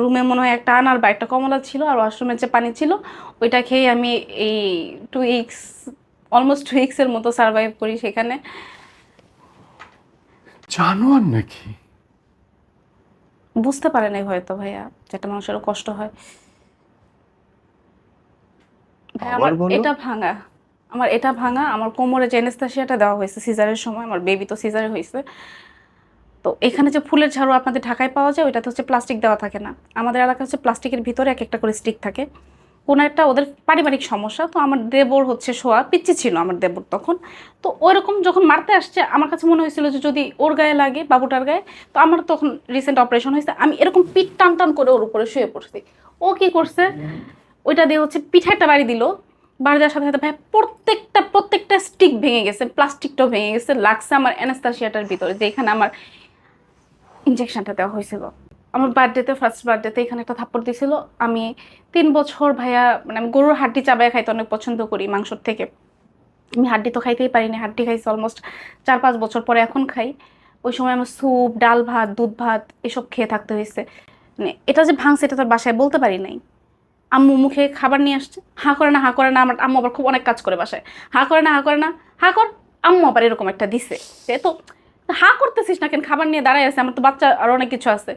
রুমে মনে হয় একটা আনার বা একটা কমলা ছিল, আর ওয়াশরুমের যে পানি ছিল ওইটা খেয়ে আমি এই 2 উইকস, অলমোস্ট 2 উইক্সের মতো সার্ভাইভ করি সেখানে। জানোয়ার নাকি? বুঝতে পারে নাই হয়তো ভাইয়া, যেটা মানুষেরও কষ্ট হয়। ভাই আবার আমার বলো। এটা ভাঙা, আমার কোমরে যে অ্যানেসথেসিয়াটা দেওয়া হয়েছে সিজারের সময়, আমার বেবি তো সিজারে হয়েছে। তো এখানে যে ফুলের ঝাড়ু আপনাদের ঢাকায় পাওয়া যায় ওইটাতে হচ্ছে প্লাস্টিক দেওয়া থাকে না, আমাদের এলাকা হচ্ছে প্লাস্টিকের ভিতরে এক একটা করে স্টিক থাকে। কোনো একটা ওদের পারিবারিক সমস্যা, তো আমার দেবর হচ্ছে শোয়া পিচ্ছি ছিল আমার দেবর তখন। তো ওইরকম যখন মারতে আসছে আমার কাছে মনে হয়েছিল যে যদি ওর গায়ে লাগে, বাবুটার গায়ে। তো আমার তখন রিসেন্ট অপারেশন হয়েছে, আমি এরকম পিঠ টান টান করে ওর উপরে শুয়ে পড়ছি। ও কি করছে, ওইটা দিয়ে হচ্ছে পিঠে একটা বাড়ি দিল। বাড়ি দেওয়ার সাথে সাথে ভাই প্রত্যেকটা স্টিক ভেঙে গেছে, প্লাস্টিকটাও ভেঙে গেছে, লাগছে আমার অ্যানাস্তাসিয়াটার ভিতরে যেখানে আমার ইনজেকশনটা দেওয়া হয়েছিল। আমার বার্থডেতে, ফার্স্ট বার্থডেতে এখানে একটা থাপ্পড় দিয়েছিল। আমি 3 বছর ভাইয়া, মানে আমি গরুর হাড্ডি চাবায় খাইতে অনেক পছন্দ করি মাংসর থেকে। আমি হাড্ডি তো খাইতেই পারিনি, হাড্ডি খাইছি অলমোস্ট 4-5 বছর পরে এখন খাই। ওই সময় আমার স্যুপ, ডাল ভাত, দুধ ভাত এসব খেয়ে থাকতে হয়েছে। মানে এটা যে ভাঙছে এটা তোর বাসায় বলতে পারি নাই। আম্মু মুখে খাবার নিয়ে আসছে, হাঁ করে না, হাঁ করে না, আমার আম্মু আবার খুব অনেক কাজ করে বাসায়, হাঁ করে না, হাঁ করে না, হাঁ কর। আম্মু আবার এরকম একটা দিছে, সে তো হাঁ করতেছিস না কেন, খাবার নিয়ে দাঁড়ায় আছে, আমার তো বাচ্চা আর অনেক কিছু আছে।